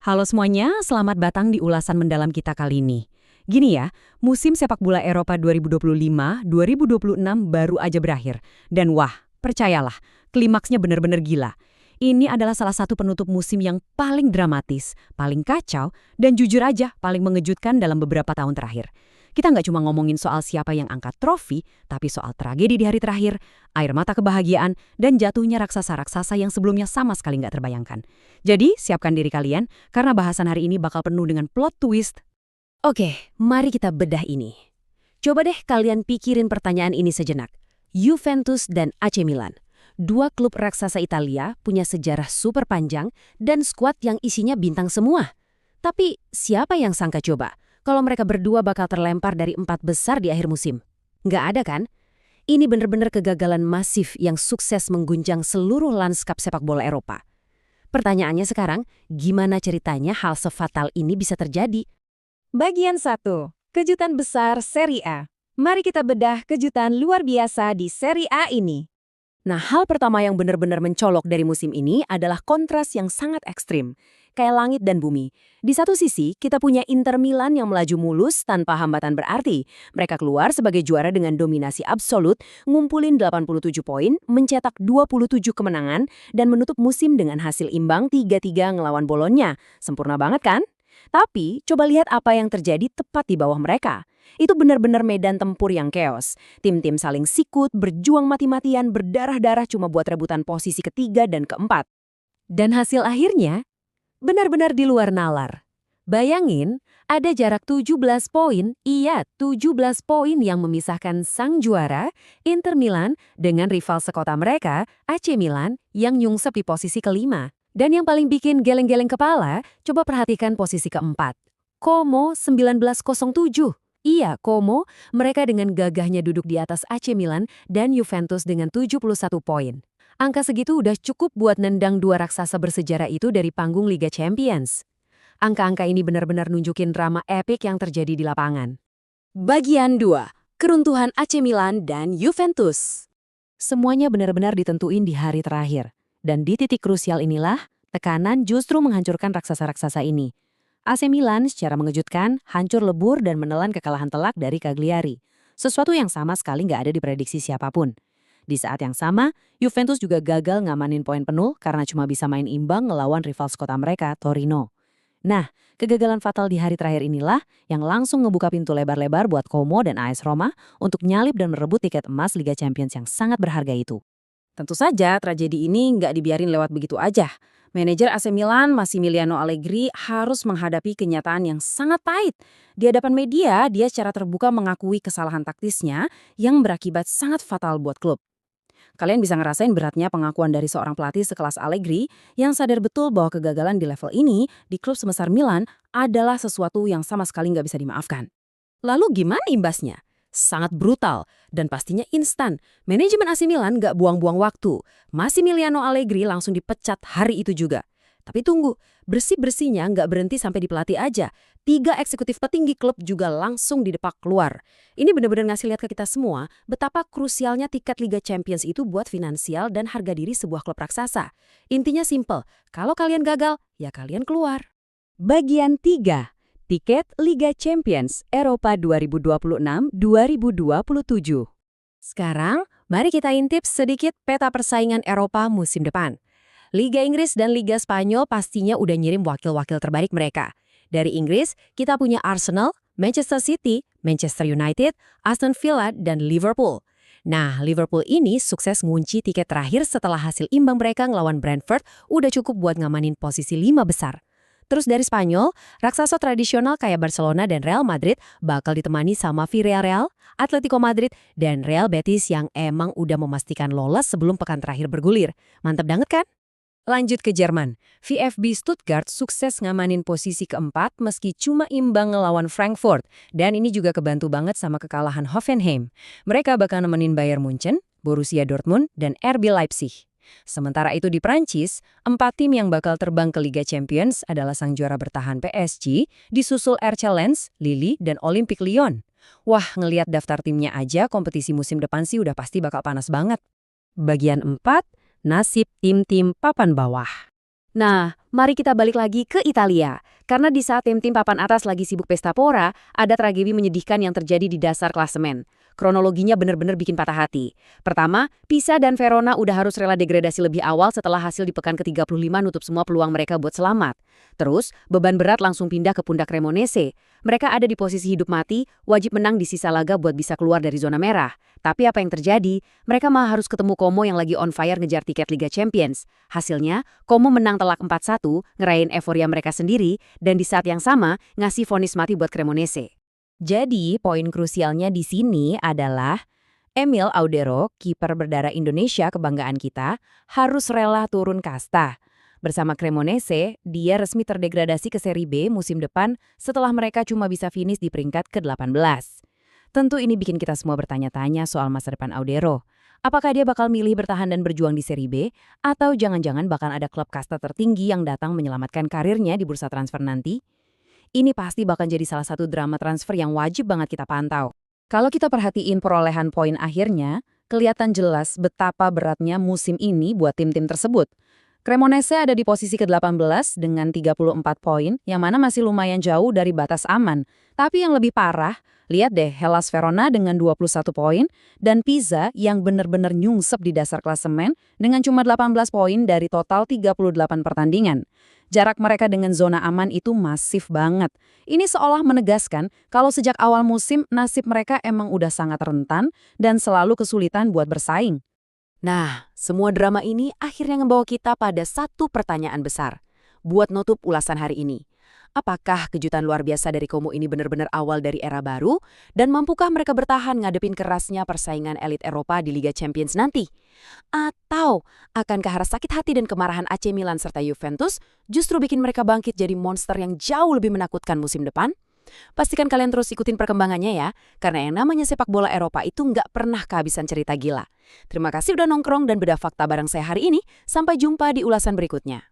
Halo semuanya, selamat datang di ulasan mendalam kita kali ini. Gini ya, musim sepak bola Eropa 2025-2026 baru aja berakhir. Dan wah, percayalah, klimaksnya benar-benar gila. Ini adalah salah satu penutup musim yang paling dramatis, paling kacau, dan jujur aja paling mengejutkan dalam beberapa tahun terakhir. Kita nggak cuma ngomongin soal siapa yang angkat trofi, tapi soal tragedi di hari terakhir, air mata kebahagiaan, dan jatuhnya raksasa-raksasa yang sebelumnya sama sekali nggak terbayangkan. Jadi, siapkan diri kalian, karena bahasan hari ini bakal penuh dengan plot twist. Oke, mari kita bedah ini. Coba deh kalian pikirin pertanyaan ini sejenak. Juventus dan AC Milan. Dua klub raksasa Italia punya sejarah super panjang dan skuad yang isinya bintang semua. Tapi siapa yang sangka coba kalau mereka berdua bakal terlempar dari 4 besar di akhir musim? Nggak ada kan? Ini bener-bener kegagalan masif yang sukses mengguncang seluruh lanskap sepak bola Eropa. Pertanyaannya sekarang, gimana ceritanya hal sefatal ini bisa terjadi? Bagian 1. Kejutan besar Serie A. Mari kita bedah kejutan luar biasa di Serie A ini. Nah, hal pertama yang benar-benar mencolok dari musim ini adalah kontras yang sangat ekstrim, kayak langit dan bumi. Di satu sisi, kita punya Inter Milan yang melaju mulus tanpa hambatan berarti. Mereka keluar sebagai juara dengan dominasi absolut, ngumpulin 87 poin, mencetak 27 kemenangan, dan menutup musim dengan hasil imbang 3-3 ngelawan Bologna. Sempurna banget kan? Tapi, coba lihat apa yang terjadi tepat di bawah mereka. Itu benar-benar medan tempur yang chaos. Tim-tim saling sikut, berjuang mati-matian, berdarah-darah cuma buat rebutan posisi ketiga dan keempat. Dan hasil akhirnya, benar-benar di luar nalar. Bayangin, ada jarak 17 poin, 17 poin yang memisahkan sang juara, Inter Milan, dengan rival sekota mereka, AC Milan, yang nyungsep di posisi kelima. Dan yang paling bikin geleng-geleng kepala, coba perhatikan posisi keempat. Como 1907. Iya, Como, mereka dengan gagahnya duduk di atas AC Milan dan Juventus dengan 71 poin. Angka segitu udah cukup buat nendang dua raksasa bersejarah itu dari panggung Liga Champions. Angka-angka ini benar-benar nunjukin drama epik yang terjadi di lapangan. Bagian 2. Keruntuhan AC Milan dan Juventus. Semuanya benar-benar ditentuin di hari terakhir. Dan di titik krusial inilah, tekanan justru menghancurkan raksasa-raksasa ini. AC Milan secara mengejutkan hancur lebur dan menelan kekalahan telak dari Cagliari. Sesuatu yang sama sekali nggak ada diprediksi siapapun. Di saat yang sama, Juventus juga gagal ngamanin poin penuh karena cuma bisa main imbang ngelawan rival sekota mereka, Torino. Nah, kegagalan fatal di hari terakhir inilah yang langsung ngebuka pintu lebar-lebar buat Como dan AS Roma untuk nyalip dan merebut tiket emas Liga Champions yang sangat berharga itu. Tentu saja tragedi ini nggak dibiarin lewat begitu aja. Manajer AC Milan, Massimiliano Allegri, harus menghadapi kenyataan yang sangat pahit. Di hadapan media, dia secara terbuka mengakui kesalahan taktisnya yang berakibat sangat fatal buat klub. Kalian bisa ngerasain beratnya pengakuan dari seorang pelatih sekelas Allegri yang sadar betul bahwa kegagalan di level ini di klub sebesar Milan adalah sesuatu yang sama sekali nggak bisa dimaafkan. Lalu gimana imbasnya? Sangat brutal dan pastinya instan. Manajemen AC Milan nggak buang-buang waktu. Massimiliano Allegri langsung dipecat hari itu juga. Tapi tunggu, bersih-bersihnya nggak berhenti sampai di pelatih aja. 3 eksekutif petinggi klub juga langsung didepak keluar. Ini benar-benar ngasih lihat ke kita semua betapa krusialnya tiket Liga Champions itu buat finansial dan harga diri sebuah klub raksasa. Intinya simple, kalau kalian gagal, ya kalian keluar. Bagian 3. Tiket Liga Champions Eropa 2026-2027. Sekarang, mari kita intip sedikit peta persaingan Eropa musim depan. Liga Inggris dan Liga Spanyol pastinya udah ngirim wakil-wakil terbaik mereka. Dari Inggris, kita punya Arsenal, Manchester City, Manchester United, Aston Villa, dan Liverpool. Nah, Liverpool ini sukses ngunci tiket terakhir setelah hasil imbang mereka ngelawan Brentford udah cukup buat ngamanin posisi 5 besar. Terus dari Spanyol, raksasa tradisional kayak Barcelona dan Real Madrid bakal ditemani sama Villarreal, Atletico Madrid, dan Real Betis yang emang udah memastikan lolos sebelum pekan terakhir bergulir. Mantap banget kan? Lanjut ke Jerman. VfB Stuttgart sukses ngamanin posisi keempat meski cuma imbang ngelawan Frankfurt. Dan ini juga kebantu banget sama kekalahan Hoffenheim. Mereka bakal nemenin Bayern Munchen, Borussia Dortmund, dan RB Leipzig. Sementara itu di Prancis, 4 tim yang bakal terbang ke Liga Champions adalah sang juara bertahan PSG, disusul RC Lens, Lille, dan Olympique Lyon. Wah, ngelihat daftar timnya aja, kompetisi musim depan sih udah pasti bakal panas banget. Bagian 4. Nasib tim-tim papan bawah. Nah, mari kita balik lagi ke Italia. Karena di saat tim-tim papan atas lagi sibuk pesta pora, ada tragedi menyedihkan yang terjadi di dasar klasemen. Kronologinya benar-benar bikin patah hati. Pertama, Pisa dan Verona udah harus rela degradasi lebih awal setelah hasil di pekan ke-35 nutup semua peluang mereka buat selamat. Terus, beban berat langsung pindah ke pundak Cremonese. Mereka ada di posisi hidup mati, wajib menang di sisa laga buat bisa keluar dari zona merah. Tapi apa yang terjadi? Mereka malah harus ketemu Como yang lagi on fire ngejar tiket Liga Champions. Hasilnya, Como menang telak 4-1, ngerayain euforia mereka sendiri, dan di saat yang sama, ngasih vonis mati buat Cremonese. Jadi, poin krusialnya di sini adalah Emil Audero, kiper berdarah Indonesia kebanggaan kita, harus rela turun kasta. Bersama Cremonese, dia resmi terdegradasi ke Serie B musim depan setelah mereka cuma bisa finish di peringkat ke-18. Tentu ini bikin kita semua bertanya-tanya soal masa depan Audero. Apakah dia bakal milih bertahan dan berjuang di Serie B, atau jangan-jangan bakal ada klub kasta tertinggi yang datang menyelamatkan karirnya di bursa transfer nanti? Ini pasti bakal jadi salah satu drama transfer yang wajib banget kita pantau. Kalau kita perhatiin perolehan poin akhirnya, kelihatan jelas betapa beratnya musim ini buat tim-tim tersebut. Cremonese ada di posisi ke-18 dengan 34 poin, yang mana masih lumayan jauh dari batas aman. Tapi yang lebih parah, lihat deh Hellas Verona dengan 21 poin, dan Pisa yang benar-benar nyungsep di dasar klasemen dengan cuma 18 poin dari total 38 pertandingan. Jarak mereka dengan zona aman itu masif banget. Ini seolah menegaskan kalau sejak awal musim nasib mereka emang udah sangat rentan dan selalu kesulitan buat bersaing. Nah, semua drama ini akhirnya membawa kita pada satu pertanyaan besar. Buat nutup ulasan hari ini, apakah kejutan luar biasa dari Como ini benar-benar awal dari era baru? Dan mampukah mereka bertahan ngadepin kerasnya persaingan elit Eropa di Liga Champions nanti? Atau akankah rasa sakit hati dan kemarahan AC Milan serta Juventus justru bikin mereka bangkit jadi monster yang jauh lebih menakutkan musim depan? Pastikan kalian terus ikutin perkembangannya ya, karena yang namanya sepak bola Eropa itu nggak pernah kehabisan cerita gila. Terima kasih udah nongkrong dan bedah fakta bareng saya hari ini, sampai jumpa di ulasan berikutnya.